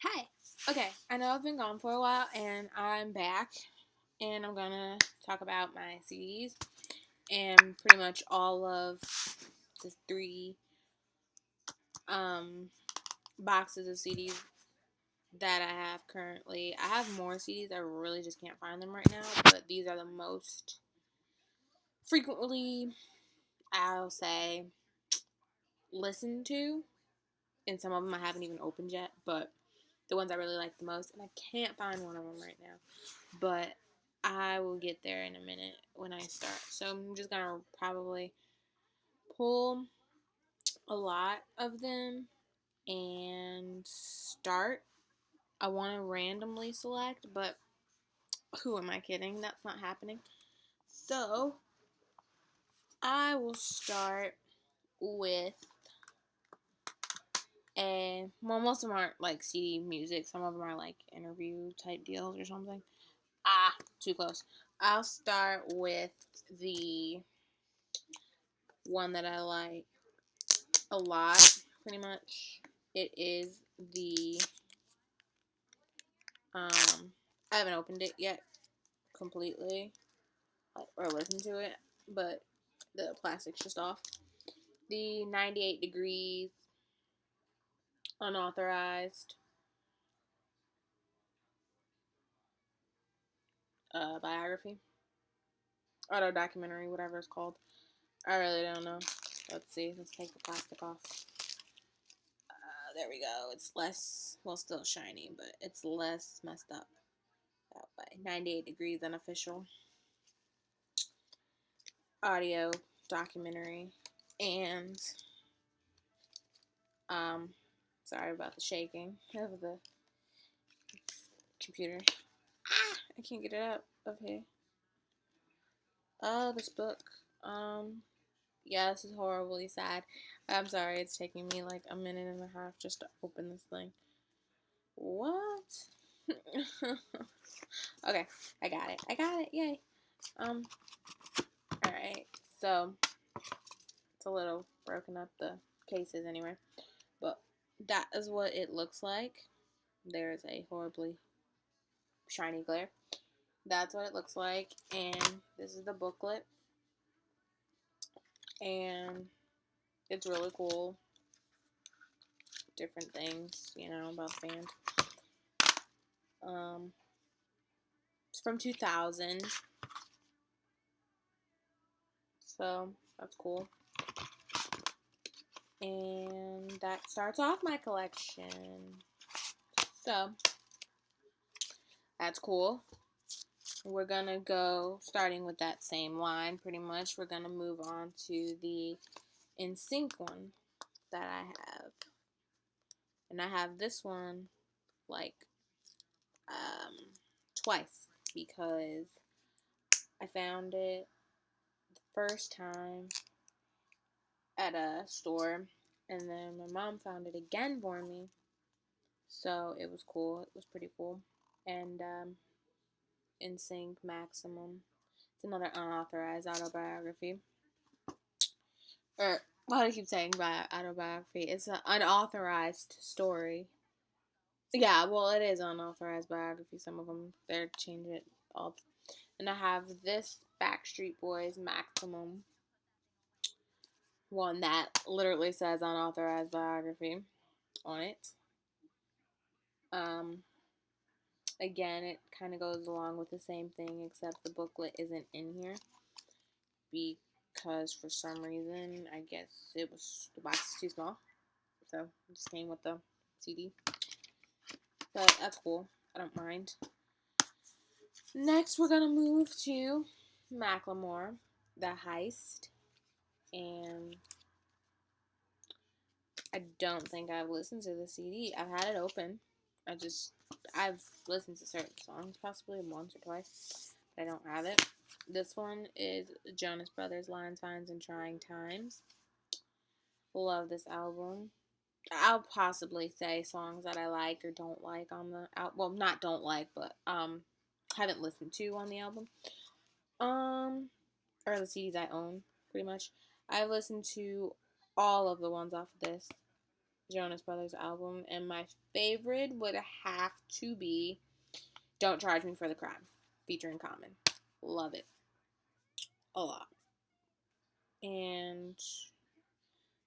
Hi. Okay, I know I've been gone for a while and I'm back and I'm gonna talk about my CDs and pretty much all of the three um boxes of CDs that I have currently. I have more CDs, I really just can't find them right now, but these are the most frequently, I'll say, listened to, and some of them I haven't even opened yet, but the ones I really like the most, and I can't find one of them right now. But I will get there in a minute when I start. So I'm just gonna probably pull a lot of them and start. I want to randomly select, but who am I kidding? That's not happening. So I will start with most of them aren't like CD music. Some of them are like interview type deals or something. Too close. I'll start with the one that I like a lot, pretty much. It is the, I haven't opened it yet completely, or listened to it, but the plastic's just off. The 98 Degrees Unauthorized biography, auto documentary, whatever it's called. I really don't know. Let's see. Let's take the plastic off. There we go. It's less, well, still shiny, but it's less messed up that way. 98 Degrees Unofficial audio documentary. And sorry about the shaking of the computer. I can't get it out of here. Oh, this book. Yeah, this is horribly sad. I'm sorry, it's taking me like a minute and a half just to open this thing. What? Okay, I got it. Yay. Alright, so it's a little broken up, the cases anyway, but that is what it looks like. There's a horribly shiny glare. That's what it looks like, and this is the booklet, and it's really cool. Different things, about the band. It's from 2000, so that's cool. And that starts off my collection. So that's cool. We're gonna go, starting with that same line, pretty much. We're gonna move on to the NSYNC one that I have. And I have this one, like, twice, because I found it the first time at a store, and then my mom found it again for me. So it was cool. It was pretty cool. And NSYNC Maximum. It's another unauthorized autobiography. Or why do I keep saying autobiography? It's an unauthorized story. Yeah, well, it is unauthorized biography. Some of them, they're changing it all. And I have this Backstreet Boys Maximum one that literally says unauthorized biography on it. Again, it kind of goes along with the same thing, except the booklet isn't in here because for some reason, I guess the box is too small, so it just came with the CD. But that's cool. I don't mind. Next, we're gonna move to Macklemore, The Heist, and I don't think I've listened to the CD. I've had it open. I've listened to certain songs, possibly once or twice, but I don't have it. This one is Jonas Brothers, Lines, Vines, and Trying Times. Love this album. I'll possibly say songs that I like or don't like on the album. Well, not don't like, but haven't listened to on the album. Or the CDs I own, pretty much. I've listened to all of the ones off of this. Jonas Brothers album, and my favorite would have to be Don't Charge Me for the Crime, featuring Common. Love it a lot. And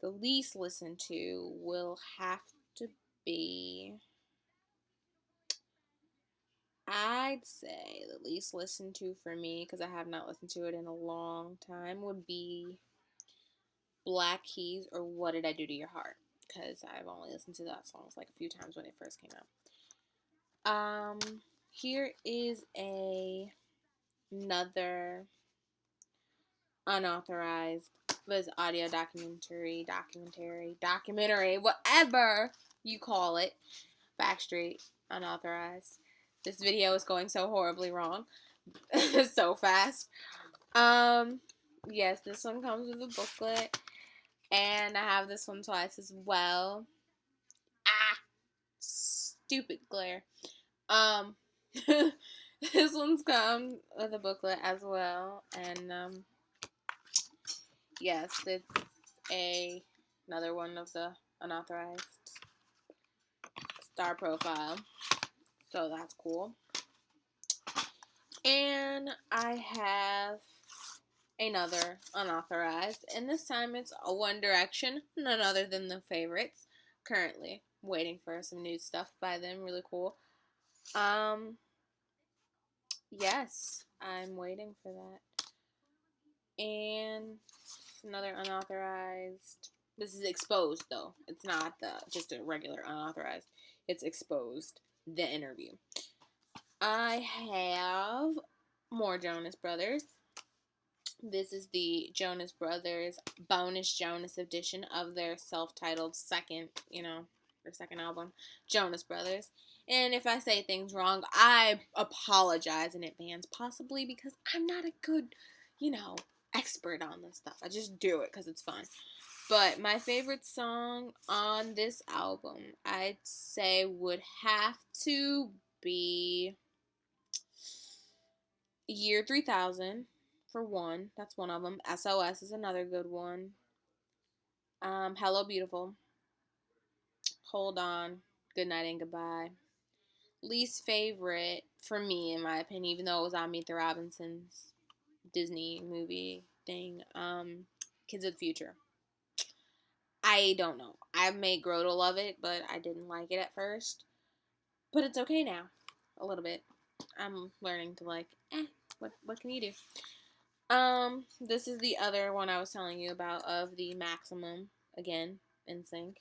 the least listened to will have to be, I'd say the least listened to for me, because I have not listened to it in a long time, would be Black Keys or What Did I Do to Your Heart, because I've only listened to that song like a few times when it first came out. Here is another unauthorized, was audio documentary, whatever you call it. Backstreet, unauthorized. This video is going so horribly wrong. So fast. Yes, this one comes with a booklet. And I have this one twice as well. Stupid glare. This one's come with a booklet as well. And, yes, it's another one of the unauthorized star profile. So that's cool. And I have another unauthorized, and this time it's a One Direction, none other than the favorites. Currently waiting for some new stuff by them, really cool. Yes, I'm waiting for that. And another unauthorized. This is Exposed, though. It's not just a regular unauthorized. It's Exposed, the interview. I have more Jonas Brothers. This is the Jonas Brothers bonus Jonas edition of their self-titled second album, Jonas Brothers. And if I say things wrong, I apologize in advance, possibly because I'm not a good, expert on this stuff. I just do it because it's fun. But my favorite song on this album, I'd say, would have to be Year 3000. For one, that's one of them. SOS is another good one. Hello Beautiful. Hold On. Good Night and Goodbye. Least favorite for me, in my opinion, even though it was on Meet the Robinsons Disney movie thing, Kids of the Future. I don't know. I may grow to love it, but I didn't like it at first. But it's okay now. A little bit. I'm learning to what can you do? This is the other one I was telling you about of the Maximum, again, NSYNC.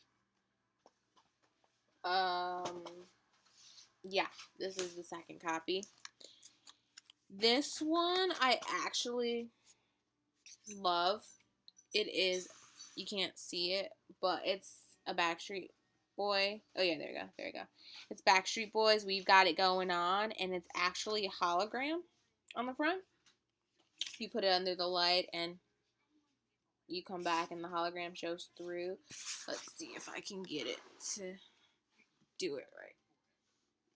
Yeah, this is the second copy. This one I actually love. It is, you can't see it, but it's a Backstreet Boy. Oh yeah, there you go. It's Backstreet Boys, We've Got It Going On, and it's actually a hologram on the front. You put it under the light and you come back and the hologram shows through. Let's see if I can get it to do it right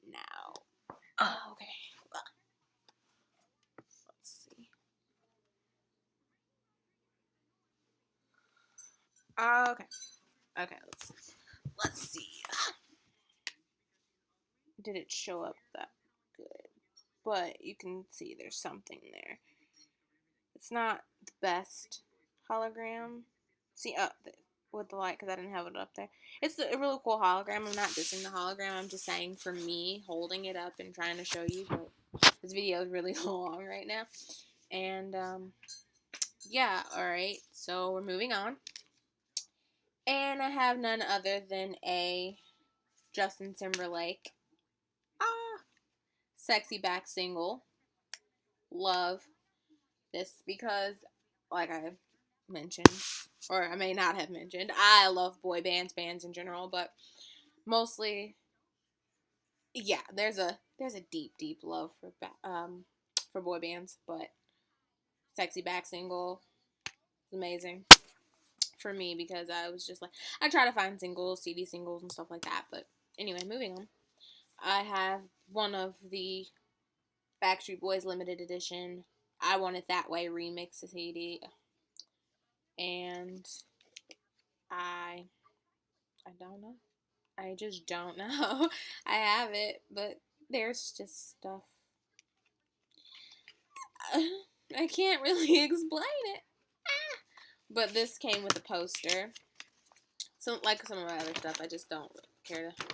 now. Oh, okay. Let's see. Okay. Okay, let's see. Did it show up that good? But you can see there's something there. It's not the best hologram. See, with the light, because I didn't have it up there. It's a really cool hologram. I'm not dissing the hologram. I'm just saying, for me, holding it up and trying to show you, but this video is really long right now. And, yeah, alright. So, we're moving on. And I have none other than a Justin Timberlake Sexy Back single. Love this because, like I mentioned, or I may not have mentioned, I love boy bands in general, but mostly, yeah, there's a deep love for boy bands, but Sexy Back single is amazing for me because I was just like, I try to find singles, CD singles and stuff like that, but anyway, moving on. I have one of the Backstreet Boys limited edition I Want It That Way remix CD, and I I don't know. I just don't know. I have it, but there's just stuff. I can't really explain it. But this came with a poster. So, like some of my other stuff, I just don't care to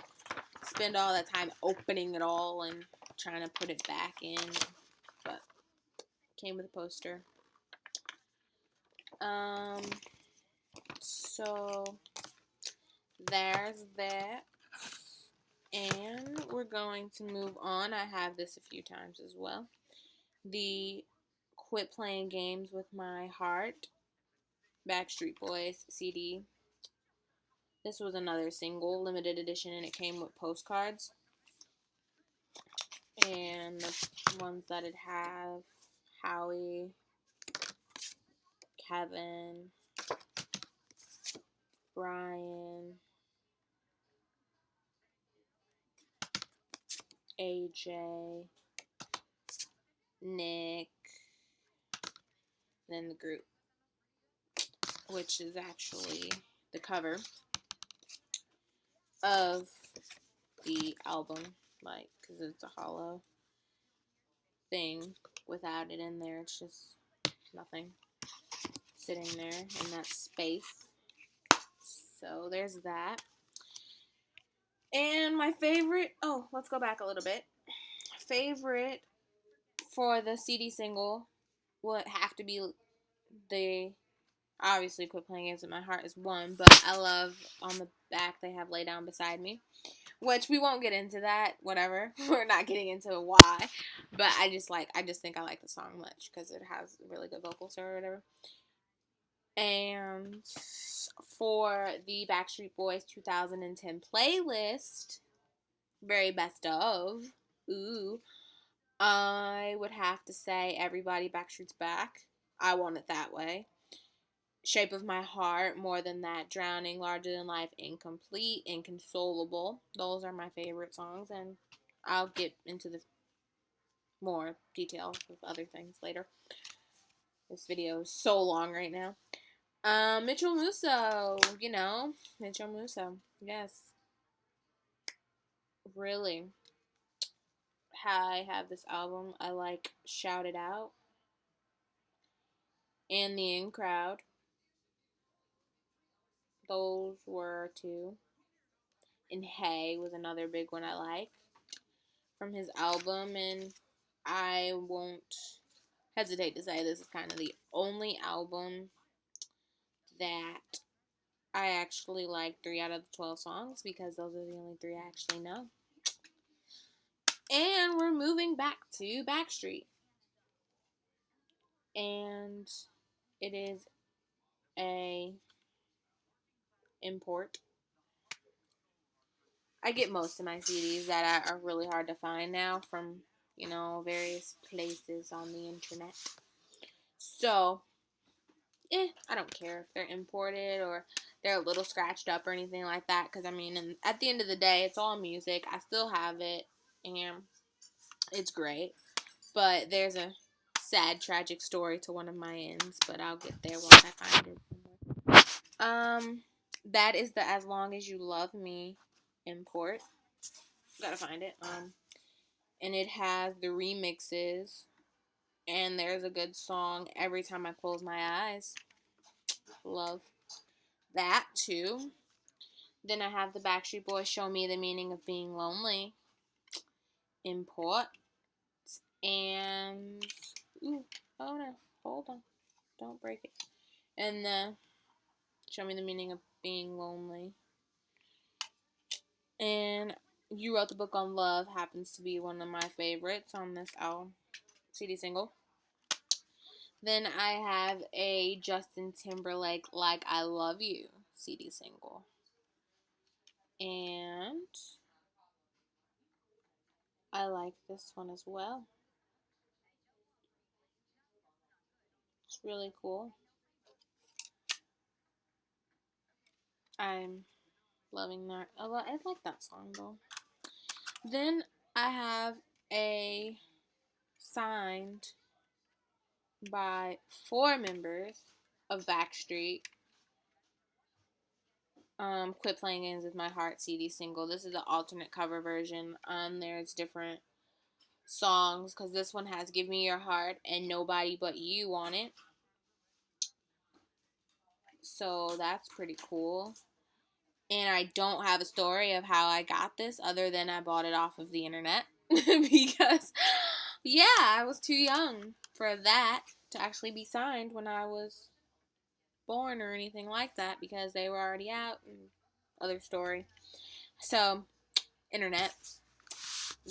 spend all that time opening it all and trying to put it back in. But it came with a poster. So there's that. And we're going to move on. I have this a few times as well. The Quit Playing Games with My Heart, Backstreet Boys CD. This was another single, limited edition, and it came with postcards. And the ones that it have, Howie, Kevin, Brian, AJ, Nick, and then the group, which is actually the cover of the album, like, because it's a hollow thing without it in there. It's just nothing sitting there in that space. So there's that. And my favorite, let's go back a little bit. Favorite for the CD single would have to be the, obviously Quit Playing Games with My Heart is one, but I love on the back they have Lay Down Beside Me, which we won't get into that, whatever. We're not getting into why, but I just think I like the song much because it has really good vocals or whatever. And for the Backstreet Boys 2010 playlist, very best of, I would have to say Everybody Backstreet's Back. I Want It That Way. Shape of My Heart, More Than That, Drowning, Larger Than Life, Incomplete, Inconsolable. Those are my favorite songs, and I'll get into the more details of other things later. This video is so long right now. Mitchell Musso, Mitchell Musso, yes. Really. I have this album. I like Shout It Out and The In Crowd. Those were two. And Hey was another big one I liked from his album, and I won't hesitate to say this is kind of the only album that I actually like 3 out of the 12 songs, because those are the only 3 I actually know. And we're moving back to Backstreet. And it is a import. I get most of my CDs that are really hard to find now from, various places on the internet. So, I don't care if they're imported or they're a little scratched up or anything like that. Because, at the end of the day, it's all music. I still have it, and it's great. But there's a sad, tragic story to one of my ends. But I'll get there once I find it somewhere. That is the As Long As You Love Me import. Gotta find it. And it has the remixes. And there's a good song, Every Time I Close My Eyes. Love that too. Then I have the Backstreet Boys Show Me the Meaning of Being Lonely import. And hold on, don't break it. And the Show Me the Meaning of Being Lonely. And You Wrote the Book on Love happens to be one of my favorites on this album CD single. Then I have a Justin Timberlake Like I Love You CD single. And I like this one as well. It's really cool. I'm loving that. I like that song though. Then I have a signed by 4 members of Backstreet Quit Playing Games with My Heart CD single. This is the alternate cover version. There's different songs because this one has Give Me Your Heart and Nobody But You on it. So that's pretty cool. And I don't have a story of how I got this other than I bought it off of the internet. Because, yeah, I was too young for that to actually be signed when I was born or anything like that because they were already out and other story. So, internet.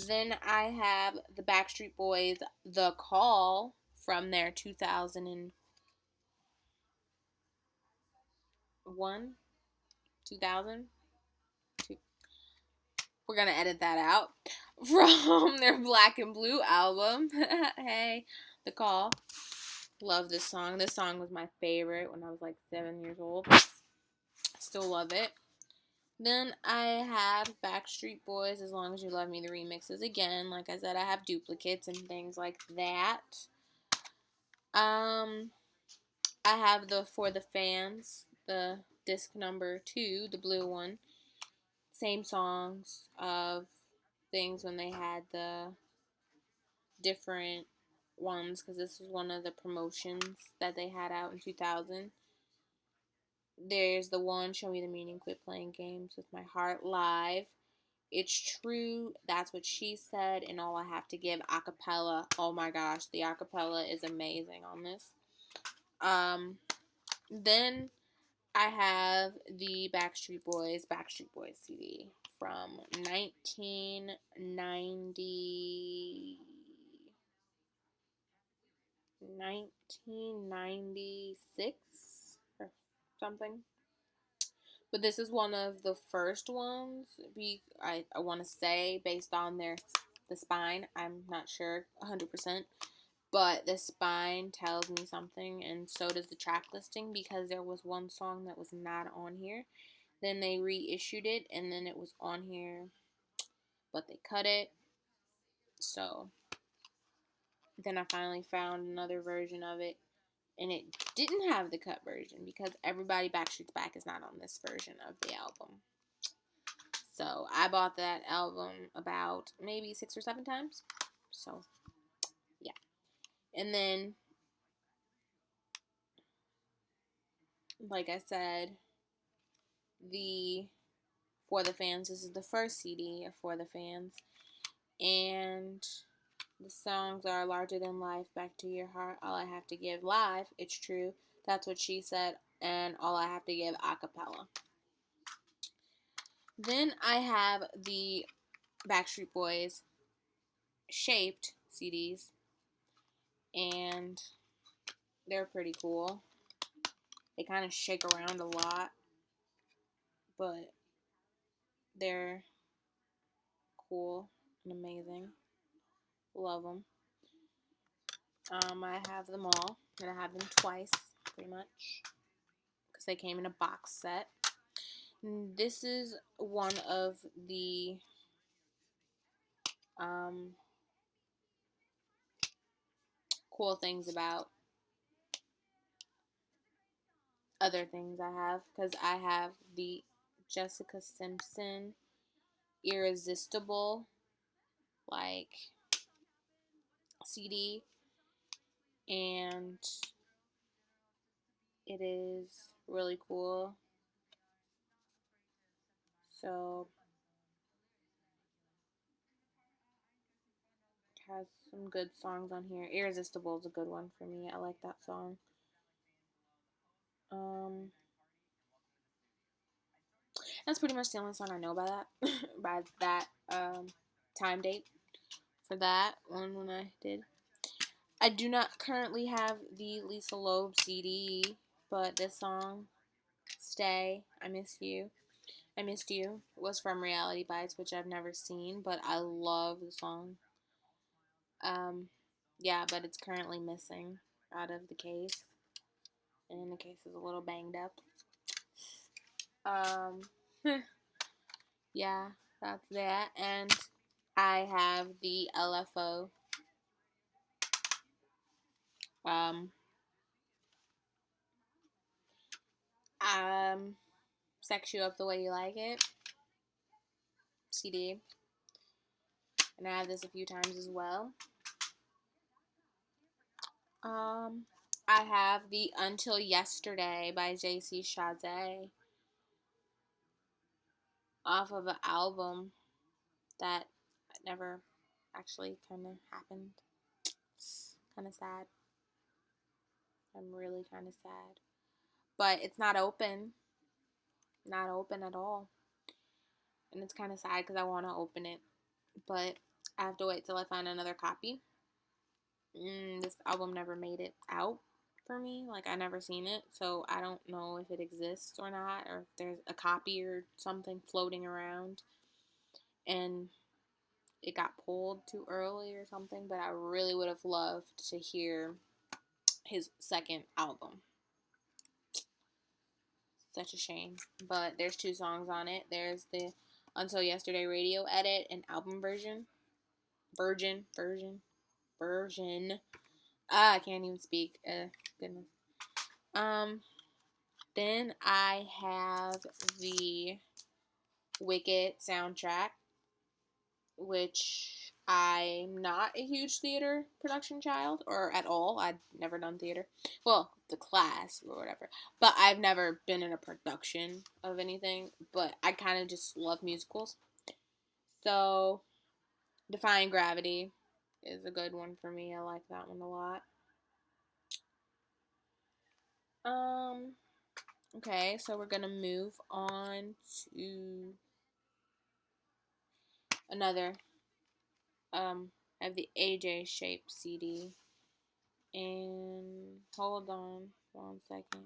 Then I have the Backstreet Boys, The Call from their 2001, 2000. We're gonna edit that out. From their Black and Blue album. Hey, The Call. Love this song. This song was my favorite when I was like 7 years old. Still love it. Then I have Backstreet Boys, As Long As You Love Me, the remixes again. Like I said, I have duplicates and things like that. I have the For the Fans, the disc number 2, the blue one. Same songs of things when they had the different ones, because this was one of the promotions that they had out in 2000. There's the one, Show Me the Meaning, Quit Playing Games with My Heart live. It's True, That's What She Said, and All I Have to Give acapella. Oh my gosh, the acapella is amazing on this. Then I have the Backstreet Boys CD from 1996 or something. But this is one of the first ones. I want to say based on the spine. I'm not sure 100%, but the spine tells me something, and so does the track listing, because there was one song that was not on here. Then they reissued it, and then it was on here, but they cut it. So then I finally found another version of it, and it didn't have the cut version because Everybody Backstreet's Back is not on this version of the album. So I bought that album about maybe 6 or 7 times. So yeah. And then, like I said, the For the Fans, this is the first CD of For the Fans. And the songs are Larger Than Life, Back to Your Heart, All I Have to Give live, It's True, That's What She Said, and All I Have to Give acapella. Then I have the Backstreet Boys Shaped CDs, and they're pretty cool. They kind of shake around a lot, but they're cool and amazing. Love them. I have them all, and I have them twice, pretty much, because they came in a box set. And this is one of the cool things about other things I have, because I have the Jessica Simpson Irresistible CD, and it is really cool. So it has some good songs on here. Irresistible is a good one for me. I like that song. That's pretty much the only song I know by that by that time date for that one when I did. I do not currently have the Lisa Loeb CD, but this song, Stay, I Missed You, was from Reality Bites, which I've never seen, but I love the song. Yeah, but it's currently missing out of the case, and the case is a little banged up. Yeah, that's that, and I have the LFO um Sex You Up the Way You Like It CD. And I have this a few times as well. I have the Until Yesterday by JC Chasez off of an album that never actually kind of happened. Kind of sad. I'm really kind of sad. But it's not open. Not open at all. And it's kind of sad because I want to open it. But I have to wait till I find another copy. This album never made it out for me. Like, I never seen it. So I don't know if it exists or not. Or if there's a copy or something floating around. And it got pulled too early or something. But I really would have loved to hear his second album. Such a shame. But there's 2 songs on it. There's the Until Yesterday radio edit and album version. Version. I can't even speak. Goodness. Then I have the Wicked soundtrack, which I'm not a huge theater production child, or at all. I'd never done theater. Well, the class or whatever. But I've never been in a production of anything. But I kind of just love musicals. So, Defying Gravity is a good one for me. I like that one a lot. Okay, so we're gonna move on to another. I have the AJ Shape CD. And hold on 1 second.